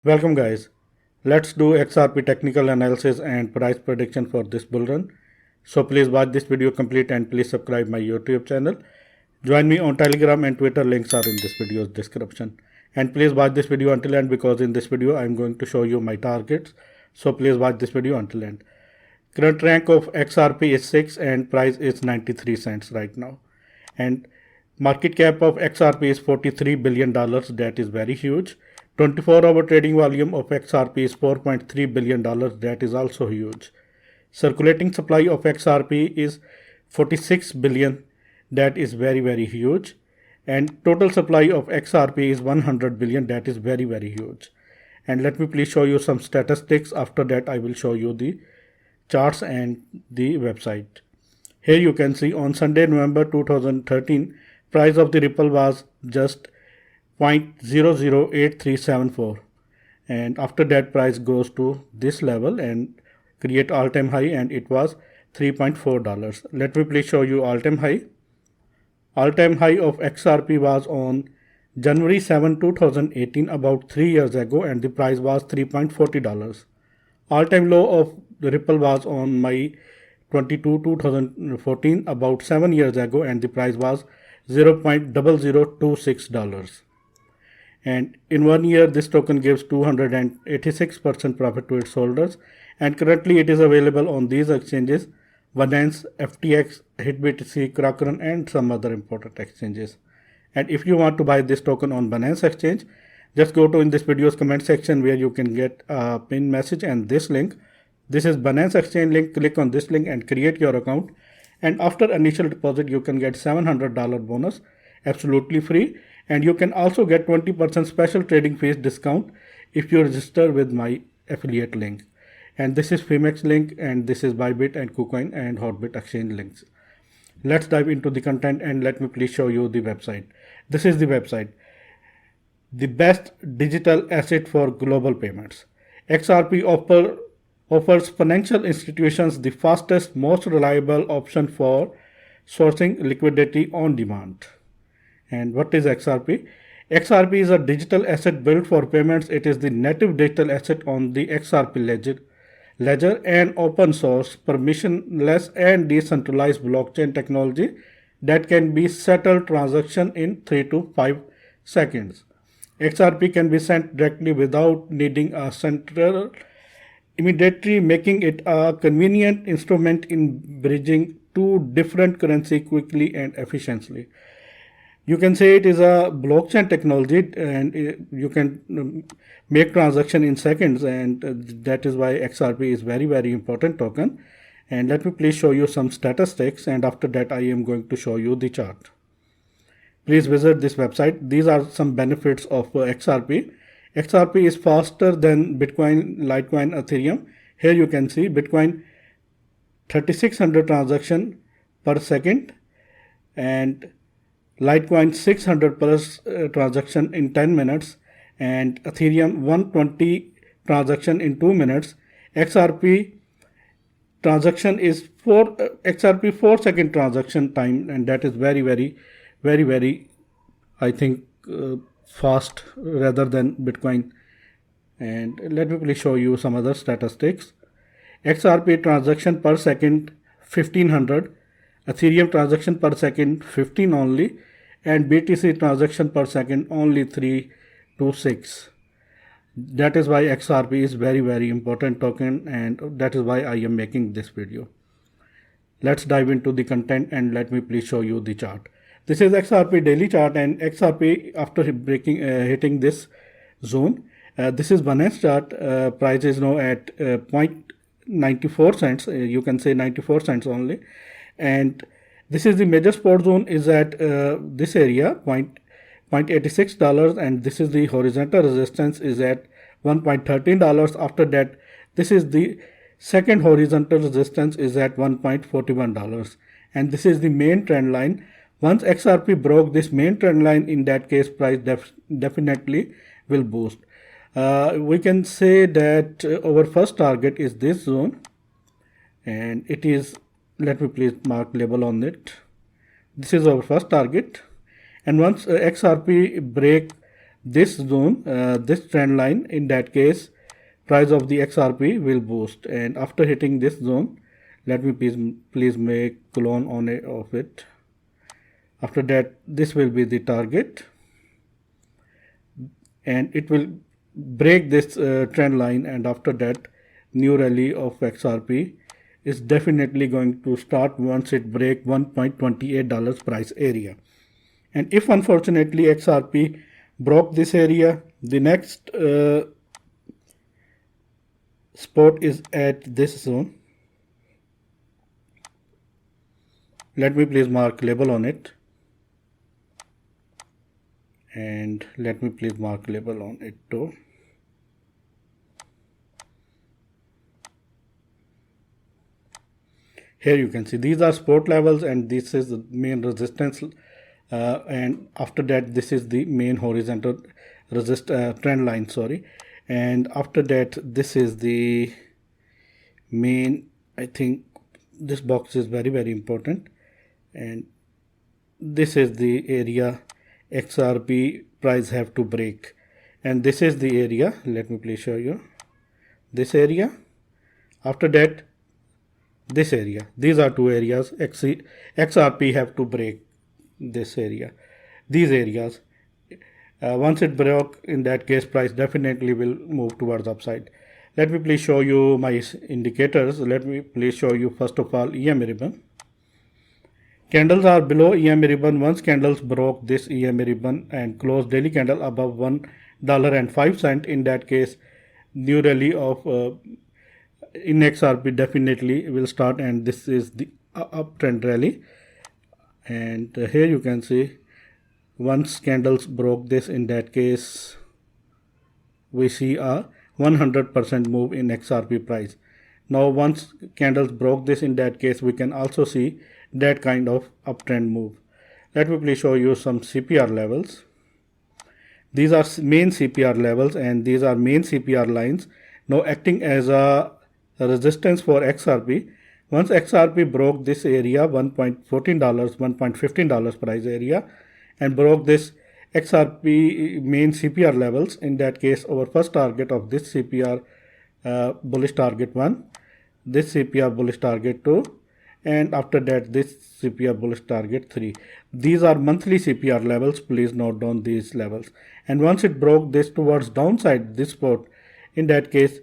Welcome guys. Let's do XRP technical analysis and price prediction for this bull run. So please watch this video complete and please subscribe my YouTube channel. Join me on Telegram and Twitter, links are in this video's description. And please watch this video until end because in this video I am going to show you my targets. So please watch this video until end. Current rank of XRP is 6 and price is 93 cents right now. And market cap of XRP is $43 billion. That is very huge. 24-hour trading volume of XRP is $4.3 billion. That is also huge. Circulating supply of XRP is 46 billion. That is very huge. And total supply of XRP is 100 billion. That is very huge. And let me please show you some statistics. After that, I will show you the charts and the website. Here you can see on Sunday, November 2013, price of the Ripple was just 0.008374, and after that price goes to this level and create all-time high, and it was $3.4. Let me please show you all-time high. All-time high of XRP was on January 7, 2018, about 3 years ago, and the price was $3.40. All-time low of the Ripple was on May 22, 2014, about 7 years ago, and the price was $0.0026. And in 1 year, this token gives 286% profit to its holders. And currently, it is available on these exchanges: Binance, FTX, HitBTC, Kraken, and some other important exchanges. And if you want to buy this token on Binance exchange, just go to in this video's comment section where you can get a pin message and this link. This is Binance exchange link. Click on this link and create your account. And after initial deposit, you can get $700 bonus, absolutely free. And you can also get 20% special trading fees discount if you register with my affiliate link. And this is Phemex link, and this is Bybit and KuCoin and Hotbit exchange links. Let's dive into the content and let me please show you the website. This is the website. The best digital asset for global payments. XRP offers financial institutions the fastest, most reliable option for sourcing liquidity on demand. And what is XRP? XRP is a digital asset built for payments. It is the native digital asset on the XRP ledger, an open source, permissionless, and decentralized blockchain technology that can be settled transaction in 3 to 5 seconds. XRP can be sent directly without needing a central intermediary, making it a convenient instrument in bridging two different currencies quickly and efficiently. You can say it is a blockchain technology, and you can make transaction in seconds, and that is why XRP is very important token. And let me please show you some statistics, and after that I am going to show you the chart. Please visit this website. These are some benefits of XRP. XRP is faster than Bitcoin, Litecoin, Ethereum. Here you can see Bitcoin 3600 transaction per second, and Litecoin 600 plus transaction in 10 minutes, and Ethereum 120 transaction in 2 minutes. XRP transaction is XRP 4-second transaction time, and that is very I think fast rather than Bitcoin. And let me please show you some other statistics. XRP transaction per second 1500, Ethereum transaction per second 15 only, and BTC transaction per second only 3 to 6. That is why XRP is very important token, and that is why I am making this video. Let's dive into the content and let me please show you the chart. This is XRP daily chart, and XRP after hitting this zone, this is Binance chart. Price is now at 0.94 cents. You can say 94 cents only. And this is the major support zone is at this area, $0.86, and this is the horizontal resistance is at $1.13. After that, this is the second horizontal resistance is at $1.41, and this is the main trend line. Once XRP broke this main trend line, in that case price definitely will boost. We can say that our first target is this zone, and it is, let me please mark label on it. This is our first target, and once XRP break this zone, this trend line, in that case price of the XRP will boost. And after hitting this zone, let me please make clone on it of it. After that, this will be the target, and it will break this trend line, and after that new rally of XRP is definitely going to start once it break $1.28 price area. And if unfortunately XRP broke this area, the next spot is at this zone. Let me please mark label on it, and let me please mark label on it too. Here you can see these are support levels, and this is the main resistance, and after that this is the main horizontal trend line, sorry, and after that this is the main, I think this box is very important, and this is the area XRP price have to break, and this is the area. Let me please show you this area. After that this area, these are two areas XRP have to break this area, these areas. Once it broke, in that case price definitely will move towards upside. Let me please show you my indicators. Let me please show you first of all EMA ribbon. Candles are below EMA ribbon. Once candles broke this EMA ribbon and closed daily candle above $1.05, in that case new rally of in XRP definitely will start, and this is the uptrend rally. And here you can see once candles broke this, in that case we see a 100% move in XRP price. Now once candles broke this, in that case we can also see that kind of uptrend move. Let me please show you some CPR levels. These are main CPR levels, and these are main CPR lines now acting as a resistance for XRP. Once XRP broke this area, $1.14, $1.15 price area, and broke this XRP main CPR levels, in that case our first target of this CPR bullish target 1, this CPR bullish target 2, and after that this CPR bullish target 3. These are monthly CPR levels, please note down these levels. And once it broke this towards downside, this spot, in that case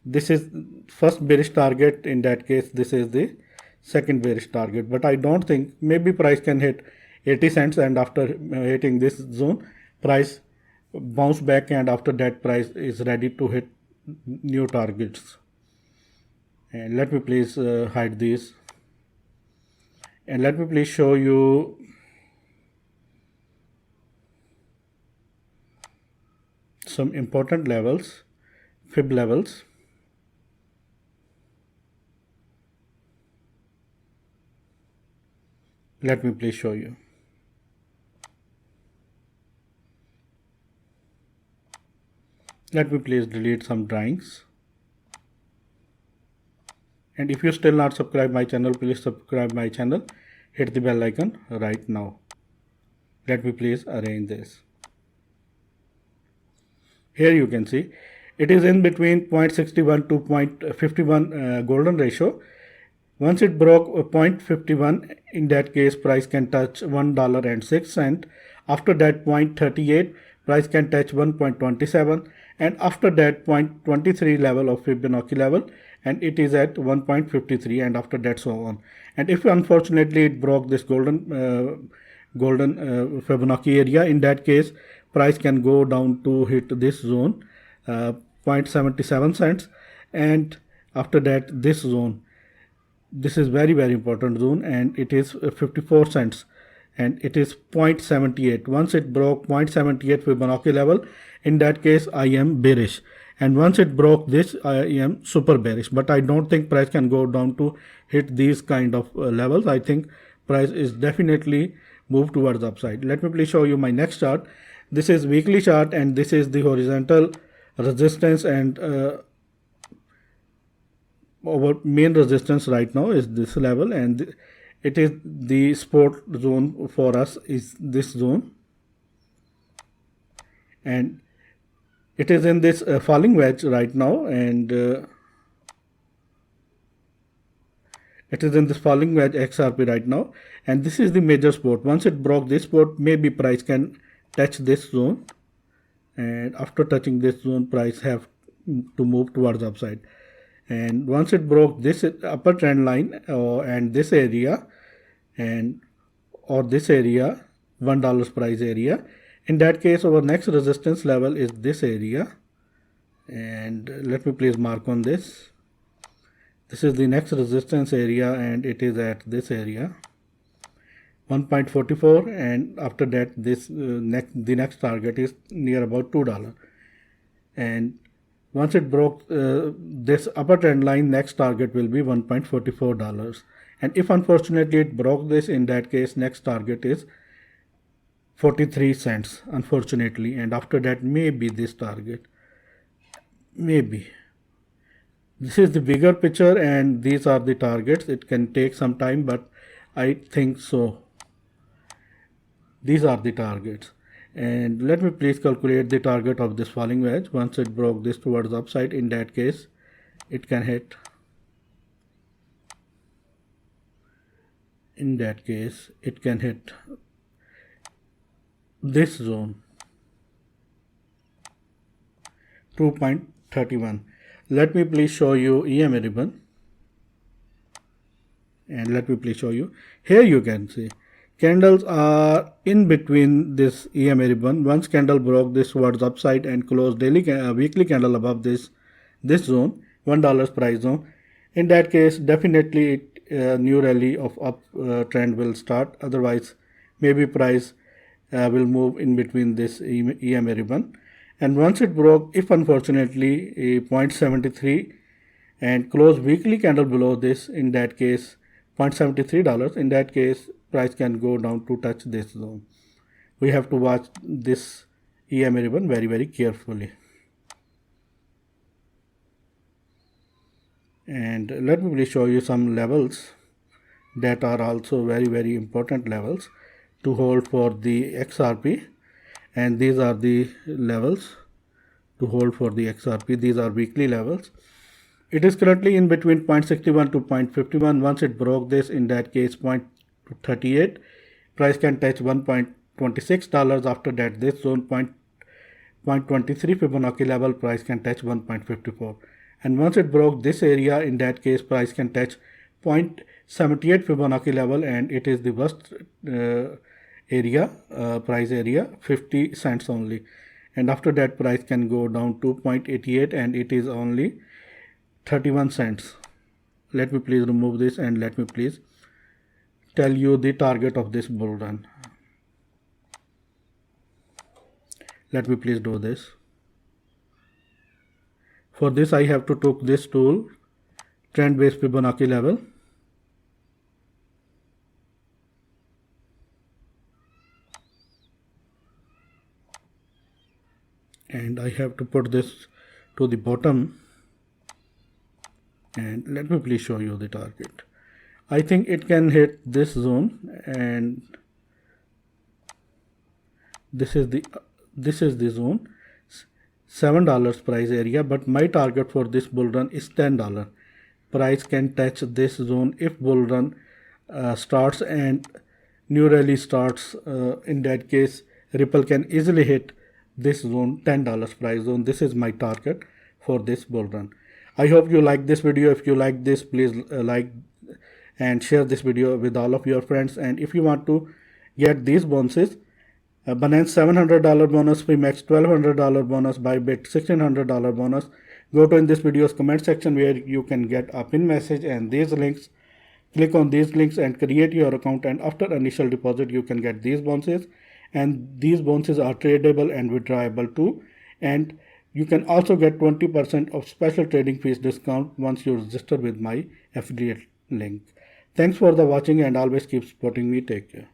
this is first bearish target, in that case this is the second bearish target. But I don't think, maybe price can hit 80 cents, and after hitting this zone price bounce back, and after that price is ready to hit new targets. And let me please hide these, and let me please show you some important levels, fib levels. Let me please show you. Let me please delete some drawings. And if you still not subscribe my channel, please subscribe my channel. Hit the bell icon right now. Let me please arrange this. Here you can see it is in between 0.61 to 0.51 golden ratio. Once it broke 0.51, in that case price can touch $1.06. After that 0.38, price can touch 1.27, and after that 0.23 level of Fibonacci level, and it is at 1.53, and after that so on. And if unfortunately it broke this golden Fibonacci area, in that case price can go down to hit this zone, 0.77 cents, and after that this zone. This is very important zone, and it is 54 cents, and it is 0.78. Once it broke 0.78 Fibonacci level, in that case I am bearish, and once it broke this I am super bearish. But I don't think price can go down to hit these kind of levels. I think price is definitely move towards upside. Let me please show you my next chart. This is weekly chart, and this is the horizontal resistance, and our main resistance right now is this level, and it is the support zone for us is this zone. and it is in this falling wedge right now, and it is in this falling wedge XRP right now, and this is the major support. Once it broke this support, maybe price can touch this zone, and after touching this zone, price have to move towards upside. And once it broke this upper trend line and this area, and or this area, $1 price area, in that case our next resistance level is this area, and let me please mark on this. This is the next resistance area, and it is at this area, 1.44, and after that this the next target is near about $2. And once it broke this upper trend line, next target will be $1.44. And if unfortunately it broke this, in that case next target is 43 cents, unfortunately, and after that maybe this target, maybe. This is the bigger picture, and these are the targets. It can take some time, but I think so. These are the targets. And let me please calculate the target of this falling wedge. Once it broke this towards the upside, in that case it can hit, in that case it can hit this zone, 2.31. Let me please show you EMA ribbon, and let me please show you. Here you can see candles are in between this EMA ribbon. Once candle broke this towards upside and closed weekly candle above this zone, $1 price zone, in that case definitely new rally of up trend will start. Otherwise maybe price will move in between this EMA ribbon. And once it broke, if unfortunately a 0.73 and close weekly candle below this, in that case $0.73, in that case price can go down to touch this zone. We have to watch this EMA ribbon very, very carefully. And let me please show you some levels that are also very, very important levels to hold for the XRP. And these are the levels to hold for the XRP. These are weekly levels. It is currently in between 0.61 to 0.51. Once it broke this, in that case 0.38, price can touch $1.26. After that this zone 0.23 Fibonacci level, price can touch 1.54. And once it broke this area, in that case price can touch 0.78 Fibonacci level, and it is the worst area, price area, 50 cents only. And after that price can go down to 0.88, and it is only 31 cents. Let me please remove this, and let me please tell you the target of this bull run. Let me please do this. For this I have to take this tool, trend based Fibonacci level, and I have to put this to the bottom, and let me please show you the target. I think it can hit this zone, and this is the zone, $7 price area, but my target for this bull run is $10. Price can touch this zone if bull run starts and new rally starts. In that case Ripple can easily hit this zone, $10 price zone. This is my target for this bull run. I hope you like this video. If you like this, please like and share this video with all of your friends. And if you want to get these bonuses, Binance $700 bonus, Pmax $1,200 bonus, Bybit $1,600 bonus, go to in this video's comment section where you can get a pin message and these links. Click on these links and create your account, and after initial deposit you can get these bonuses, and these bonuses are tradable and withdrawable too. And you can also get 20% of special trading fees discount once you register with my affiliate link. Thanks for the watching, and always keep supporting me. Take care.